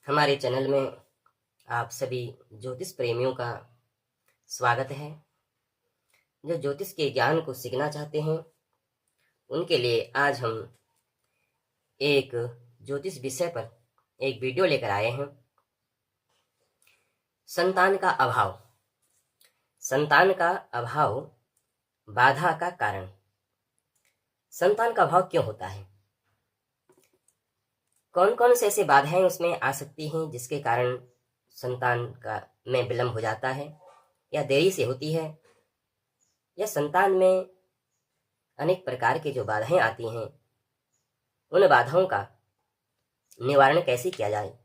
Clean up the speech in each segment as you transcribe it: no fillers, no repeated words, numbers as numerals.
हमारे चैनल में आप सभी ज्योतिष प्रेमियों का स्वागत है। जो ज्योतिष के ज्ञान को सीखना चाहते हैं उनके लिए आज हम एक ज्योतिष विषय पर एक वीडियो लेकर आए हैं। संतान का अभाव। संतान का अभाव बाधा का कारण। संतान का अभाव क्यों होता है? कौन कौन से ऐसे बाधाएं उसमें आ सकती हैं जिसके कारण संतान का में विलंब हो जाता है या देरी से होती है, या संतान में अनेक प्रकार की जो बाधाएं आती हैं उन बाधाओं का निवारण कैसे किया जाए,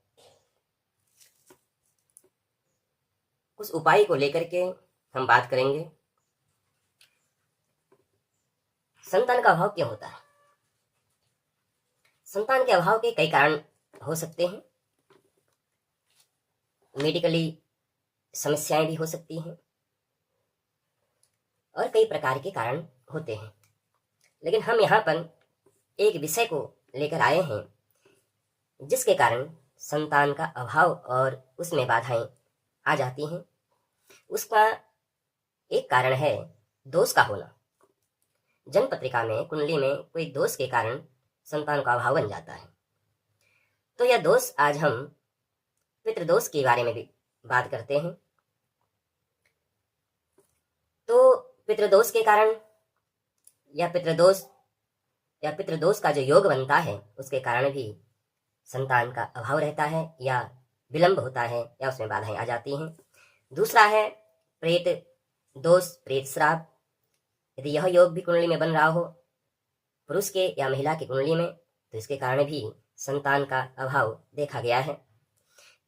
उस उपाय को लेकर के हम बात करेंगे। संतान का अभाव क्यों होता है? संतान के अभाव के कई कारण हो सकते हैं। मेडिकली समस्याएं भी हो सकती हैं और कई प्रकार के कारण होते हैं, लेकिन हम यहाँ पर एक विषय को लेकर आए हैं जिसके कारण संतान का अभाव और उसमें बाधाएं आ जाती हैं। उसका एक कारण है दोष का होना। जन्म पत्रिका में, कुंडली में कोई दोष के कारण संतान का अभाव बन जाता है। तो यह दोष आज हम पितृदोष के बारे में भी बात करते हैं। तो पितृदोष के कारण या पितृदोष का जो योग बनता है उसके कारण भी संतान का अभाव रहता है या विलंब होता है या उसमें बाधाएं आ जाती हैं। दूसरा है प्रेत दोष, प्रेत श्राप। यदि यह योग भी कुंडली में बन रहा हो पुरुष के या महिला की कुंडली में, तो इसके कारण भी संतान का अभाव देखा गया है।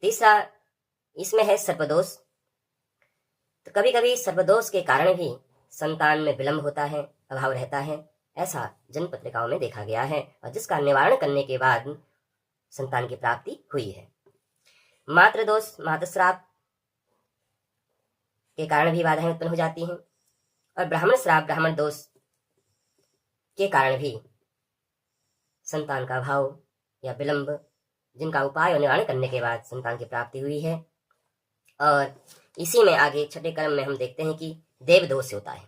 तीसरा इसमें है सर्पदोष। तो कभी कभी सर्पदोष के कारण भी संतान में विलंब होता है, अभाव रहता है, ऐसा जन्म पत्रिकाओं में देखा गया है और जिसका निवारण करने के बाद संतान की प्राप्ति हुई है। मातृदोष, मातृश्राप के कारण भी बाधाएं उत्पन्न हो जाती हैं और ब्राह्मण श्राप, ब्राह्मण दोष के कारण भी संतान का अभाव या विलंब, जिनका उपाय और निवारण करने के बाद संतान की प्राप्ति हुई है। और इसी में आगे छठे क्रम में हम देखते हैं कि देव दोष होता है।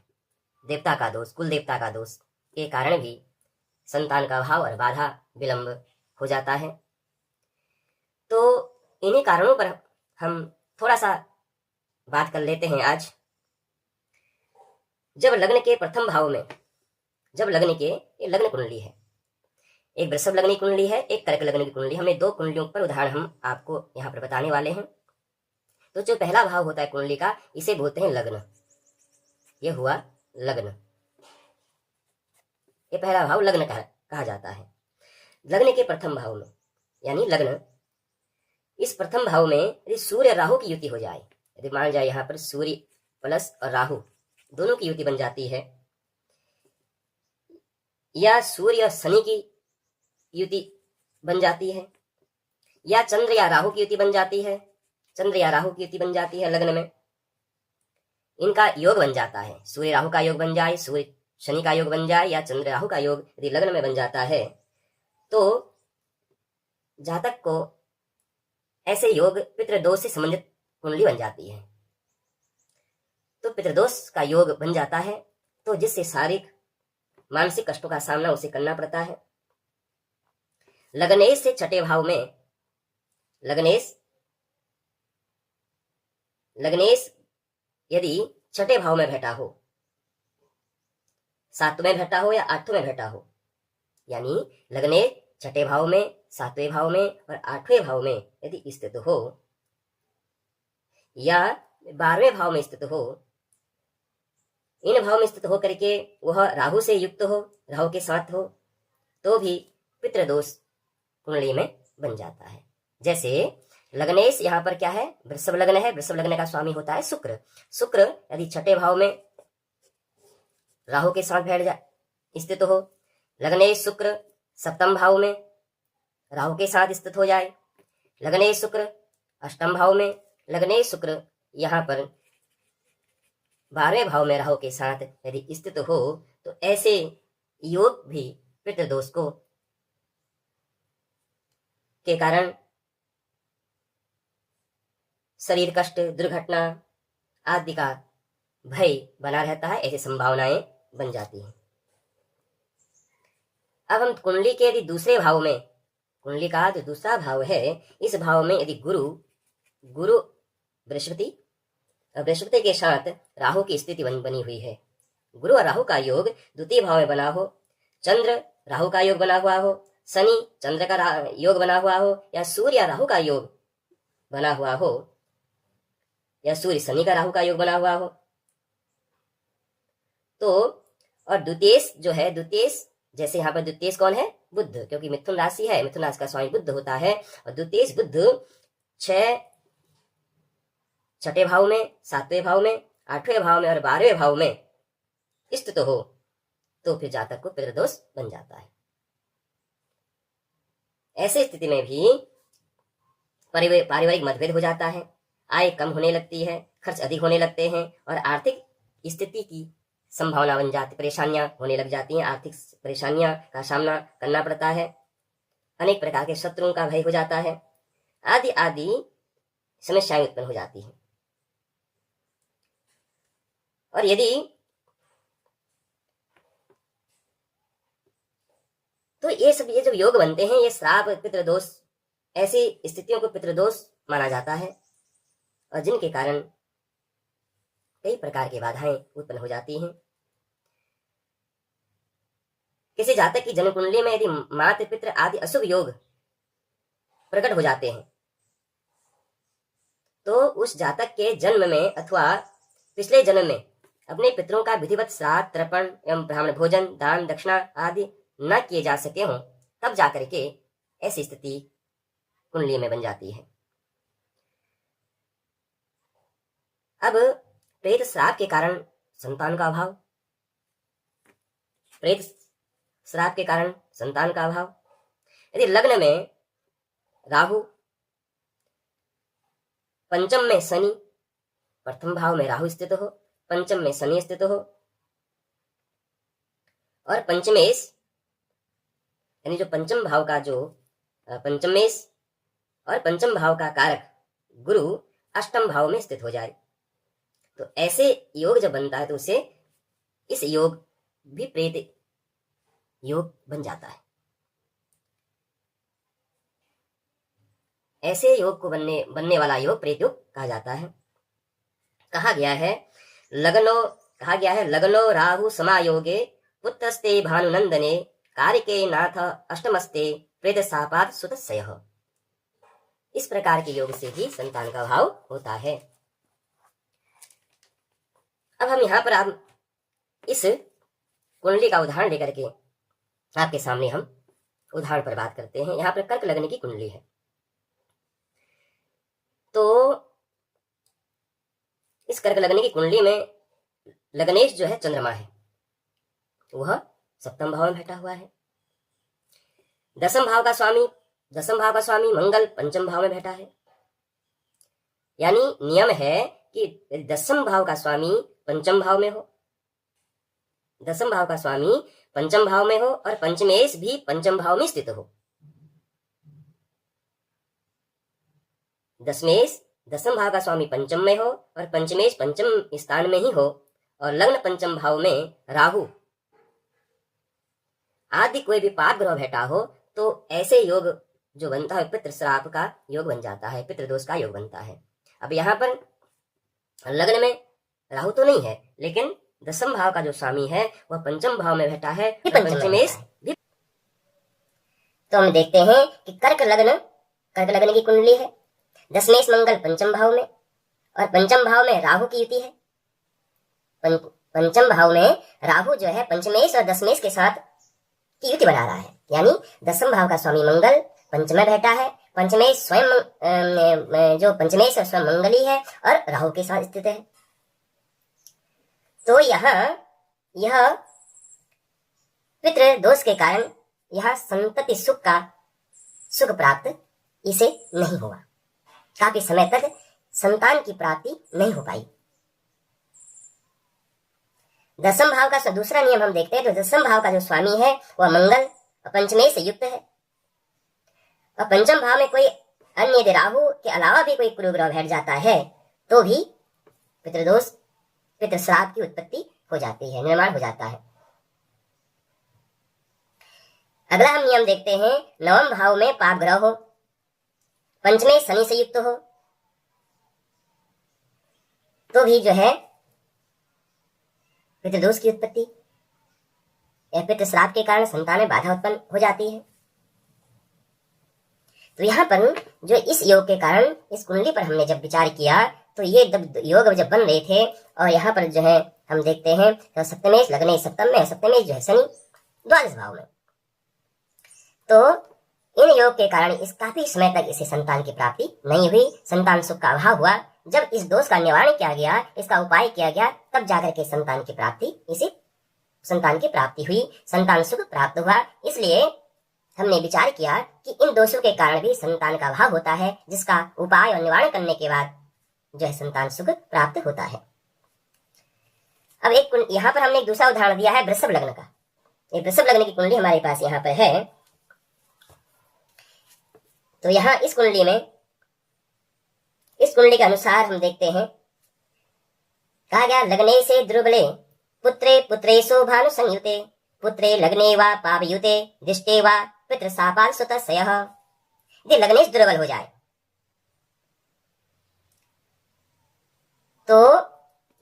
देवता का दोष, कुल देवता का दोष के कारण भी संतान का अभाव और बाधा विलंब हो जाता है। तो इन्हीं कारणों पर हम थोड़ा सा बात कर लेते हैं आज। जब लग्न के प्रथम भाव में, जब लग्न के, ये लग्न कुंडली है, एक वृषभ लग्न की कुंडली है, एक कर्क लग्न की कुंडली। हमें दो कुंडलियों पर उदाहरण हम आपको यहाँ पर बताने वाले हैं। तो जो पहला भाव होता है कुंडली का, इसे बोलते हैं लग्न। ये हुआ लग्न, ये पहला भाव लग्न कहा जाता है। लग्न के प्रथम भाव में यानी लग्न, इस प्रथम भाव में यदि सूर्य राहु की युति हो जाए, यदि मान जाए यहाँ पर सूर्य प्लस और राहु दोनों की युति बन जाती है, या सूर्य और शनि की युति बन जाती है, या चंद्र या राहु की युति बन जाती है, चंद्र या राहु की युति बन जाती है लग्न में, इनका योग बन जाता है। सूर्य राहु का योग बन जाए, सूर्य शनि का योग बन जाए, या चंद्र राहु का योग यदि लग्न में बन जाता है, तो जातक को ऐसे योग पितृदोष से संबंधित कुंडली बन जाती है। तो पितृदोष का योग बन जाता है, तो जिससे शारीरिक मानसिक कष्टों का सामना उसे करना पड़ता है। लग्नेश से छठे भाव में, लग्नेश यदि छठे भाव में बैठा हो, सातवें बैठा हो या आठवें बैठा हो, यानी लग्नेश छठे भाव में, सातवें भाव में और आठवें भाव में यदि स्थित हो, या 12वें भाव में स्थित हो, इन भाव में स्थित होकर के वह राहु से युक्त हो, राहु के साथ हो, तो भी पितृदोष कुंडली में बन जाता है। जैसे लग्नेश यहाँ पर क्या है, वृषभ लग्न है, वृषभ लग्न का स्वामी होता है शुक्र। शुक्र यदि छठे भाव में राहु के साथ बैठ जाए, स्थित हो, लग्नेश शुक्र सप्तम भाव में राहु के साथ स्थित हो जाए, लग्नेश शुक्र अष्टम भाव में, लग्नेश शुक्र यहाँ पर 12वें भाव में राहु के साथ यदि स्थित हो, तो ऐसे योग भी पितृदोष को के कारण शरीर कष्ट, दुर्घटना आदि का भय बना रहता है, ऐसी संभावनाएं बन जाती हैं। अब हम कुंडली के यदि दूसरे भाव में, कुंडली का जो दूसरा भाव है, इस भाव में यदि गुरु बृहस्पति और बृहस्पति के साथ राहु की स्थिति बनी हुई है, गुरु और राहु का योग द्वितीय भाव में बना हो, चंद्र राहु का योग बना हुआ हो, शनि चंद्र का योग बना हुआ हो, या सूर्य राहु का योग बना हुआ हो, या सूर्य शनि का राहु का योग बना हुआ हो, तो और द्वितीय जो है, द्वितीय जैसे यहाँ पर द्वितीय कौन है? बुध, क्योंकि मिथुन राशि है, मिथुन राशि का स्वामी बुध होता है, और द्वितीय बुध 6 भाव में, 7वें भाव में, 8वें भाव में और 12वें भाव में स्थित हो, तो फिर जातक को पितृदोष बन जाता है। ऐसे स्थिति में भी पारिवारिक मतभेद हो जाता है, आय कम होने लगती है, खर्च अधिक होने लगते हैं, और आर्थिक स्थिति की संभावना बन जाती, परेशानियां होने लग जाती हैं, आर्थिक परेशानियां का सामना करना पड़ता है, अनेक प्रकार के शत्रुओं का भय हो जाता है, आदि आदि समस्याएं उत्पन्न हो जाती हैं। और यदि तो ये जो योग बनते हैं, ये श्राप, पितृदोष, ऐसी स्थितियों को पितृदोष माना जाता है, और जिनके कारण कई प्रकार की बाधाएं उत्पन्न हो जाती हैं। किसी जातक की जन्म कुंडली में यदि मातृ पितृ आदि अशुभ योग प्रकट हो जाते हैं, तो उस जातक के जन्म में अथवा पिछले जन्म में अपने पितरों का विधिवत श्राद्ध, तर्पण एवं ब्राह्मण भोजन, दान, दक्षिणा आदि न किए जा सके हों, तब जाकर के ऐसी स्थिति कुंडली में बन जाती है। अब प्रेत श्राप के कारण संतान का अभाव, प्रेत श्राप के कारण संतान का अभाव, यदि लग्न में राहु, पंचम में शनि, प्रथम भाव में राहु स्थित हो, पंचम में शनि स्थित हो, और पंचमेश यानी जो पंचम भाव का जो पंचमेश और पंचम भाव का कारक गुरु अष्टम भाव में स्थित हो जाए, तो ऐसे योग जब बनता है तो उसे इस योग भी प्रेत योग बन जाता है। ऐसे योग को बनने वाला योग प्रेत योग कहा जाता है। कहा गया है लगनो राहु समायोगे पुत्रस्ते भानुनंदने कारिके नाथ अष्टमस्ते प्रेत सापात सुतस्यः। इस प्रकार के योग से ही संतान का भाव होता है। अब हम यहाँ पर आप इस कुंडली का उदाहरण लेकर के आपके सामने हम उदाहरण पर बात करते हैं। यहाँ पर कर्क लग्न की कुंडली है, तो इस कर्क लग्न की कुंडली में लग्नेश जो है चंद्रमा है, वह सप्तम भाव में बैठा हुआ है। दसम भाव का स्वामी मंगल पंचम भाव में बैठा है। यानी नियम है कि दसम भाव का स्वामी पंचम भाव में हो, दसम भाव का स्वामी पंचम भाव में हो, और पंचमेश भी पंचम भाव में स्थित हो। दसम भाव का स्वामी पंचम में हो और पंचमेश पंचम स्थान में ही हो, और लग्न पंचम भाव में राहु आदि कोई भी पाप ग्रह बैठा हो, तो ऐसे योग जो बनता है पितृ श्राप का योग बन जाता है, पितृदोष का योग बनता है। अब यहाँ पर लग्न में राहु तो नहीं है, लेकिन दसम भाव का जो स्वामी है वह पंचम भाव में बैठा है, पंचमेश भी। तो हम देखते हैं कि कर्क लग्न की कुंडली है, दशमेश मंगल पंचम भाव में, और पंचम भाव में राहु की युति है। पंचम भाव में राहु जो है पंचमेश और दशमेश के साथ की युति बना रहा है, यानी दसम भाव का स्वामी मंगल पंचम में बैठा है, पंचमेश स्वयं जो पंचमेश स्वयं मंगली है और राहु के साथ स्थित है। तो यहाँ यह पितृ दोष के कारण यह संतति सुख प्राप्त इसे नहीं हुआ, काफी समय तक संतान की प्राप्ति नहीं हो पाई। दसम भाव का दूसरा नियम हम देखते हैं, तो दसम भाव का जो स्वामी है वह मंगल और पंचमेश से युक्त है, और पंचम भाव में कोई अन्य यदि राहु के अलावा भी कोई कुरुग्रह बैठ जाता है तो भी पितृदोष पितृश्राप की उत्पत्ति हो जाती है, निर्माण हो जाता है। अगला हम नियम देखते हैं, नवम भाव में पाप ग्रह हो, पंचमें शनि से युक्त हो तो भी जो है पितृदोष की उत्पत्ति या पितृश्राप के कारण संतान में बाधा उत्पन्न हो जाती है। तो यहाँ पर जो इस योग के कारण इस कुंडली पर हमने जब विचार किया तो ये योग जब बन रहे थे और यहाँ पर जो है हम देखते हैं तो सप्तमेश लग्नेश सप्तम में, सप्तमेश जो है शनि द्वादश भाव में, तो इन योग के कारण इस काफी समय तक इसे संतान की प्राप्ति नहीं हुई, संतान सुख का अभाव हुआ। जब इस दोष का निवारण किया गया, इसका उपाय किया गया, तब जाकर के संतान की प्राप्ति हुई, संतान सुख प्राप्त हुआ। इसलिए हमने विचार किया कि इन दोषों के कारण भी संतान का अभाव होता है, जिसका उपाय और निवारण करने के बाद जो है संतान सुख प्राप्त होता है। अब यहाँ पर हमने एक दूसरा उदाहरण दिया है वृषभ लग्न का। ये वृषभ लग्न की कुंडली हमारे पास यहाँ पर है। तो यहाँ इस कुंडली के अनुसार हम देखते हैं, कहा गया लग्ने से दुर्बले पुत्रे पुत्रेशो भानु संयुते पुत्रे लग्ने वा पापयुते दृष्टे वा पितृशापाल सुतस्यः। यदि लग्नेश दुर्बल हो जाए तो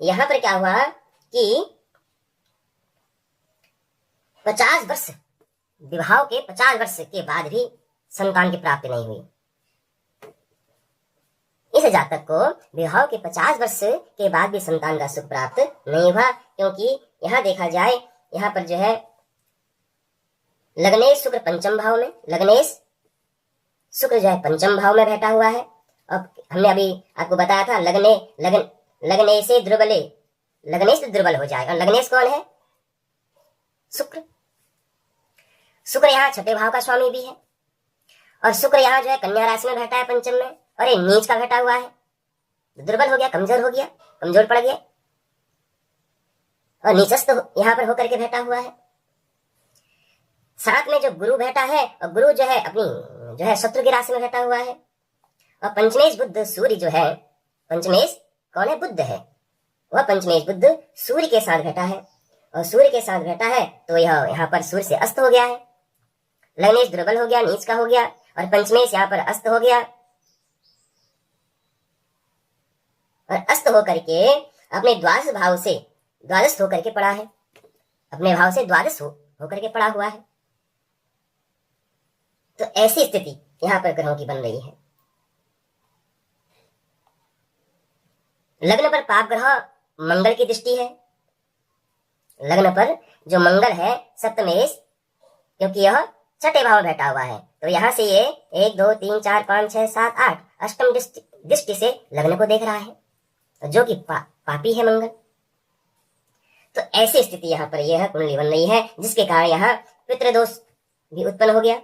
यहां पर क्या हुआ कि 50 वर्ष विवाह के 50 वर्ष के बाद भी संतान की प्राप्ति नहीं हुई। इस जातक को विवाह के 50 वर्ष के बाद भी संतान का सुख प्राप्त नहीं हुआ, क्योंकि यहाँ देखा जाए यहाँ पर जो है लग्नेश शुक्र पंचम भाव में, लग्नेश शुक्र जो है पंचम भाव में बैठा हुआ है। अब हमने अभी आपको बताया था लगने से दुर्बले, लग्नेश से दुर्बल हो जाएगा। लग्नेश कौन है? शुक्र। शुक्र यहाँ छठे भाव का स्वामी भी है और शुक्र यहाँ जो है कन्या राशि में बैठा है पंचम में, और ये नीच का बैठा हुआ है, दुर्बल हो गया, कमजोर पड़ गया और नीचस्थ यहाँ पर होकर के बैठा हुआ है। साथ में जो गुरु बैठा है, और गुरु जो है अपनी जो है शत्रु की राशि में बैठा हुआ है। और पंचमेश बुध सूर्य जो है, पंचमेश कौन है? बुध है। वह पंचमेश बुध सूर्य के साथ बैठा है, और सूर्य के साथ बैठा है तो यह यहाँ पर सूर्य से अस्त हो गया है। लग्नेश दुर्बल हो गया, नीच का हो गया, और पंचमेश यहाँ पर अस्त हो गया, और अस्त होकर के अपने द्वादश भाव से द्वादश होकर के पड़ा है, अपने भाव से द्वादश होकर के पड़ा हुआ है। तो ऐसी स्थिति यहाँ पर ग्रहों की बन रही है। लग्न पर पाप ग्रह मंगल की दृष्टि है। लग्न पर जो मंगल है सप्तमेश, क्योंकि यह छठे भाव में बैठा हुआ है, तो यहाँ से ये 1 2 3 4 5 6 7 8 अष्टम दृष्टि से लग्न को देख रहा है, जो कि पापी है मंगल। तो ऐसी स्थिति यहाँ पर यह कुंडली बन रही है, जिसके कारण यहाँ पितृदोष भी उत्पन्न हो गया।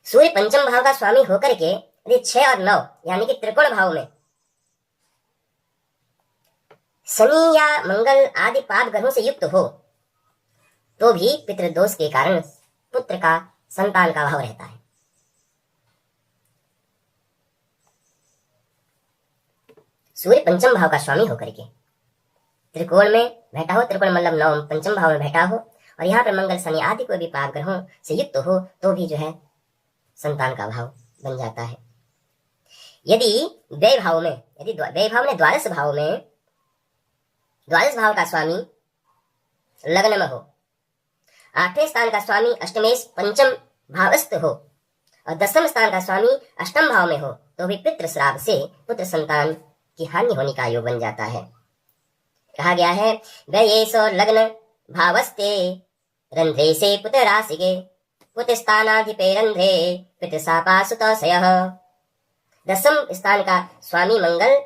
सूर्य पंचम भाव का स्वामी होकर के यदि 6 और 9 यानी कि त्रिकोण भाव में शनि या मंगल आदि पाप ग्रहों से युक्त हो तो भी पितृदोष के कारण पुत्र का, संतान का अभाव रहता है। सूर्य पंचम भाव का स्वामी होकर के त्रिकोण में बैठा हो, त्रिकोण मतलब 9 पंचम भाव में बैठा हो, और यहाँ पर मंगल शनि आदि कोई भी पाप ग्रहों से युक्त हो तो भी जो है संतान का अभाव बन जाता है। यदि व्यय भाव में द्वादश भाव का स्वामी लग्न में हो, 8वें स्थान का स्वामी अष्टमेश पंचम भावस्थ हो, और 10वें स्थान का स्वामी अष्टम भाव में हो, तो भी पितृ श्राप से पुत्र संतान की हानि होने का योग बन जाता है। कहा गया है व्ययेश लग्न भावस्ते रंध्रे से पुत्र राशिके पुत्रस्थानाधिपे रंध्रे पितृशापा सुतोषयः। 10वें स्थान का स्वामी मंगल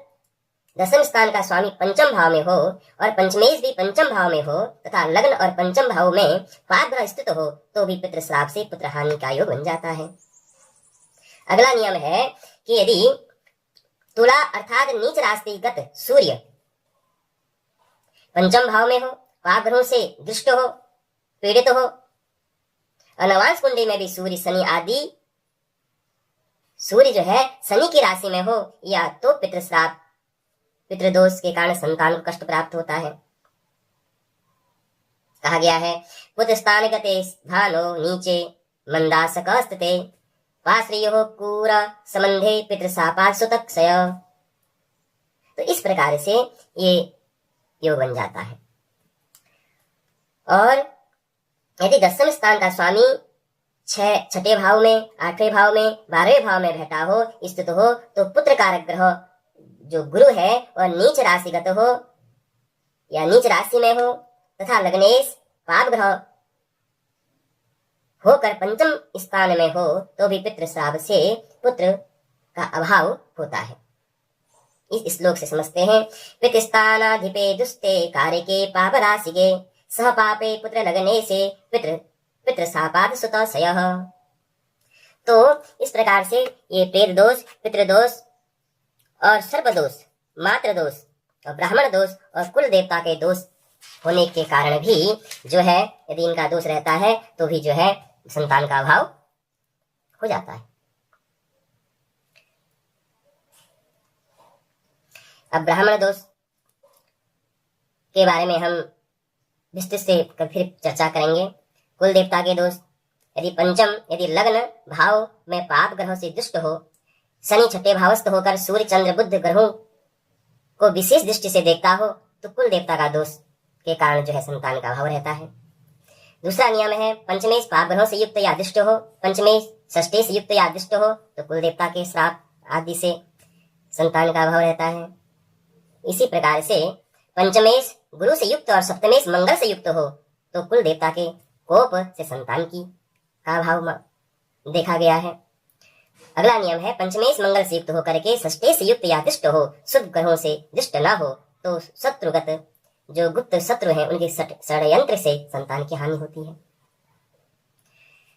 10वें स्थान का स्वामी पंचम भाव में हो, और पंचमेश भी पंचम भाव में हो, तथा लग्न और पंचम भाव में पाप ग्रह स्थित हो तो भी पितृ श्राप से पुत्र हानि का योग बन जाता है। अगला नियम है कि यदि तुला अर्थात नीच राशिगत सूर्य पंचम भाव में हो, पाप ग्रहों से दृष्ट हो, पीड़ित हो, और नवांश कुंडली में भी सूर्य शनि आदि सूर्य जो है शनि की राशि में हो या तो पितृश्राप पितृदोष के कारण संतान को कष्ट प्राप्त होता है। कहा गया है पुत्र स्थान गते धानो नीचे मंदासकस्ते पाश्रियो कूर संबंधे पितृशापात् सुतक्षय। तो इस प्रकार से ये योग बन जाता है। और यदि दसम स्थान का स्वामी छठे भाव में, आठवें भाव में, 12वें भाव में बैठा हो, स्थित हो, तो पुत्र कारक ग्रह जो गुरु है वह नीच राशिगत हो या नीच राशि में हो तथा लग्नेश पाप ग्रह होकर पंचम स्थान में हो तो भी पितृश्राप से पुत्र का अभाव होता है। इस श्लोक से समझते हैं पितृस्थानाधिपे दुस्ते कारके पाप राशिके सह पापे पुत्र लगने से पितृशापात् सुतक्षयः। तो इस प्रकार से ये प्रेत दोष, पितृदोष और सर्प दोष, मातृ दोष और ब्राह्मण दोष और कुल देवता के दोष होने के कारण भी जो है यदि इनका दोष रहता है तो भी जो है संतान का अभाव हो जाता है। अब ब्राह्मण दोष के बारे में हम विस्तृत से फिर चर्चा करेंगे। कुल देवता के दोष, यदि लग्न भाव में पाप ग्रहों से दुष्ट हो, शनि छठे भावस्थ होकर सूर्य चंद्र बुध ग्रहों को विशेष दृष्टि से देखता हो तो कुल देवता का दोष के कारण जो है संतान का अभाव रहता है। दूसरा नियम है पंचमेश पाप ग्रहों से युक्त या दुष्ट हो, पंचमेश षष्ठे से युक्त या दुष्ट हो तो कुल देवता के श्राप आदि से संतान का अभाव रहता है। इसी प्रकार से पंचमेश गुरु से युक्त और सप्तमेश मंगल से युक्त हो तो कुल देवता के कोप से संतान की का अभाव देखा गया है। अगला नियम है पंचमेश मंगल से युक्त होकर के षष्ठे से युक्त या दुष्ट हो, शुभ ग्रहों से दुष्ट न हो तो शत्रुगत जो गुप्त शत्रु हैं उनके षड्यंत्र से संतान की हानि होती है।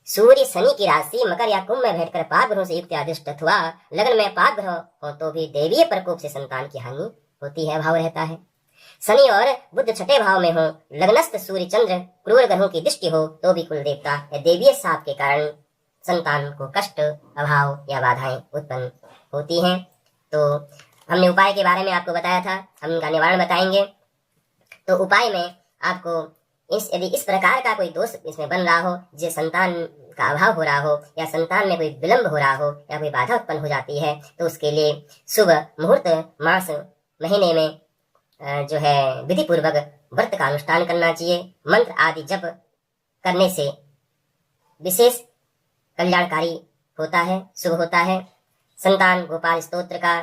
सूर्य शनि की राशि मकर या कुंभ में बैठकर पाप ग्रहों से युक्त या दुष्ट अथवा लग्न में पाप ग्रह हो तो भी देवीय प्रकोप से संतान की हानि होती है, अभाव रहता है। शनि और बुध छठे भाव में हो, लग्नस्थ सूर्य चंद्र क्रूर ग्रहों की दृष्टि हो तो भी कुल देवता या देवीय शाप के कारण संतान को कष्ट, अभाव या बाधाएं उत्पन्न होती हैं। तो हमने उपाय के बारे में आपको बताया था, हम इनका निवारण बताएंगे। तो उपाय में आपको यदि इस प्रकार का कोई दोष इसमें बन रहा हो, जिसे संतान का अभाव हो रहा हो या संतान में कोई विलंब हो रहा हो या कोई बाधा उत्पन्न हो जाती है, तो उसके लिए शुभ मुहूर्त मास महीने में जो है विधि पूर्वक व्रत का अनुष्ठान करना चाहिए। मंत्र आदि जप करने से विशेष कल्याणकारी होता है, शुभ होता है। संतान गोपाल स्तोत्र का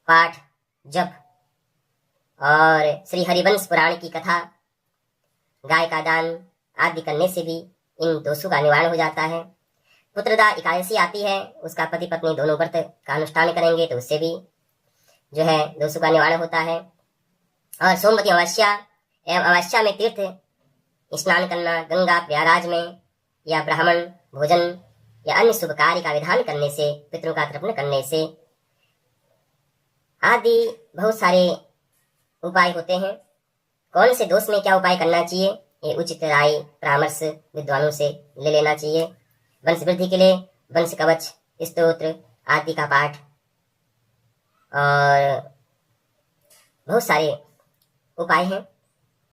पाठ, जप और श्री हरिवंश पुराण की कथा, गाय का दान आदि करने से भी इन दोषों का निवारण हो जाता है। पुत्रदा एकादशी आती है, उसका पति पत्नी दोनों व्रत का अनुष्ठान करेंगे तो उससे भी जो है दोषों का निवारण होता है। और सोमवती अमावस्या एवं अमावस्या में तीर्थ स्नान करना, गंगा प्रयागराज में या ब्राह्मण भोजन या अन्य शुभ कार्य का विधान करने से, पितरों का तर्पण करने से आदि बहुत सारे उपाय होते हैं। कौन से दोष में क्या उपाय करना चाहिए, ये उचित राय परामर्श विद्वानों से ले लेना चाहिए। वंश वृद्धि के लिए वंश कवच, स्तोत्र आदि का पाठ और बहुत सारे उपाय हैं।